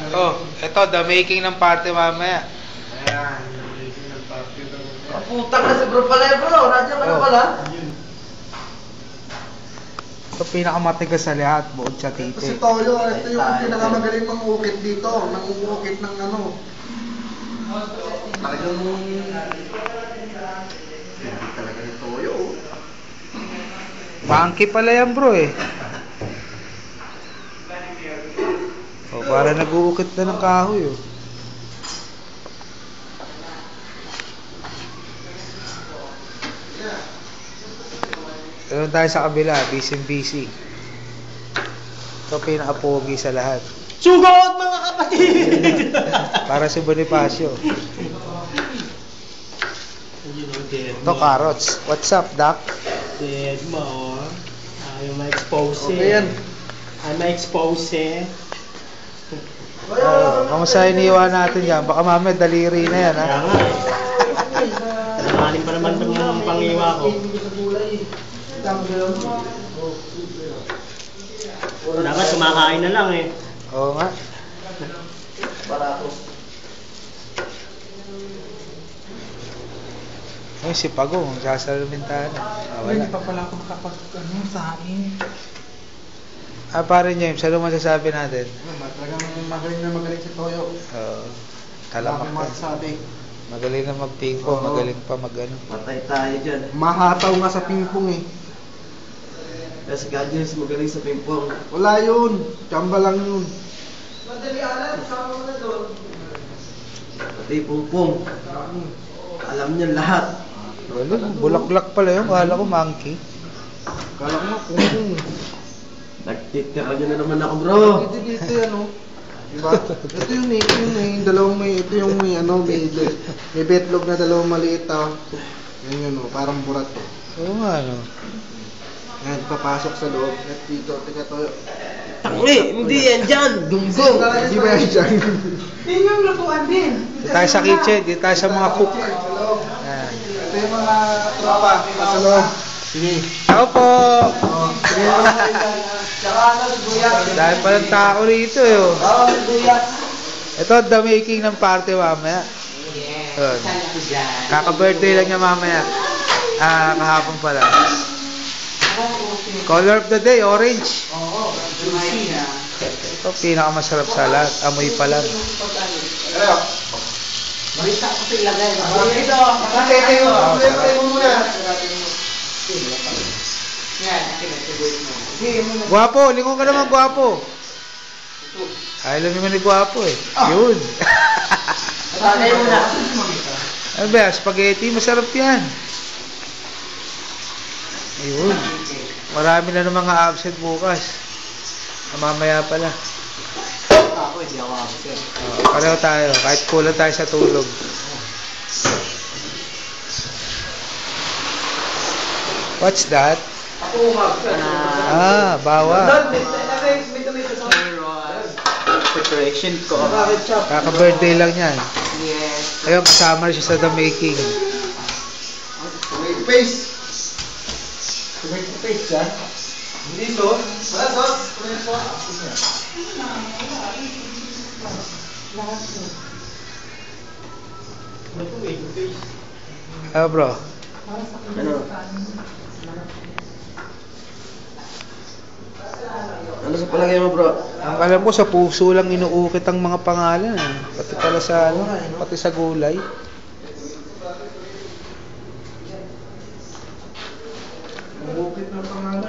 Oh, ito, the making ng party mamaya. Ayan, the making ng party. Putang na si bro pala bro. Radyo ka na pala. Ito pinakamatigas sa lahat, bukod sa titi. Ito si Toyo, ito yung pinakamagaling mangukit dito. Nangungukit ng ano. Talagang... Hindi talaga ni Toyo. Monkey pala yan bro eh. Oh, para nag-uukit na ng kahoy oh. Doon tayo sa kabila, busy. Ito pinaka-pogi sa lahat. Sugot mga kapatid! Para si Bonifacio. Ito carrots. What's up, Doc? Dead mo. Ayaw ma-expose Okay yan. Ayaw ma-expose Kamusta iniwan natin yan? Baka mamaya daliri na yan ha? Kaya nga eh. Nakalim pa naman itong pangiwa ko. Dapat sumakain na lang eh. Oo nga. Ay, si Pagong, sasalamintahan na. Wala. Hindi pa pala ako sain. Pare James, ano masasabi natin? Talagang magaling si Toyo. Talamak Wala akong masasabi. Magaling na mag-pingpong, magaling pa mag-ano. Patay tayo dyan. Mahataw nga sa pingpong eh. Kasi God News magaling sa pingpong. Wala yun. Chamba lang yun. Madali alam, sama mo na doon. Pati pungpong. Alam niya lahat. Wala, bulaklak pala yun. Kala ko monkey. Kala ko nga pungpong. Nagtitira niyo na naman ako bro. Dito yan oh. Diba? Ito yung may dalawang ito yung may may betlog na dalawang maliit ah. Yan yun oh, parang burat oh. Oo nga no. Yan, papasok sa loob. At dito, tika Toyo. Tangi, hindi yan dyan. Dunggong. Di ba yan dyan? Yun yung lutuan din. Dito tayo sa kitchen, dito tayo sa mga cook. Yan. Ito yung mga tropa. Sa loob. Sige. Tao po! Sige mo na kayo dyan. Tsaka ano, sibuyas. Dahil palang tao rito eh. Oh. Oo, sibuyas. Ito, the making ng party mamaya. Yun. Kaka-birthday lang niya mamaya. Kahapon pala. Color of the day, orange. Oo, juicy. Ito, pinakamasarap sa lahat. Amoy pa lang. Ano? Marita ko sila guys. Ito, Ito mo muna. Guwapo, lingon ka naman, guwapo. Ay, lang naman ni guwapo eh. Yun. Tagay mo na. Ano ba, spaghetti, masarap yan. Ayun. Marami na ng mga absent bukas. Mamaya pala. Ako, hindi ako absent. Pareho tayo, kahit kulang tayo sa tulog. What's that? Ako umabsent. Bawa. Preparation ko. Kaka-birthday lang yan. Yes. Ayun, kasama rin siya sa the making. Tomato paste. Tomato paste dyan. Hindi sauce. Wala sauce. Bro. Ano? Ano sa palagay mo bro? Ang alam ko sa puso lang inuukit ang mga pangalan. Pati pala sa pati sa gulay. Bukit ng pangalan.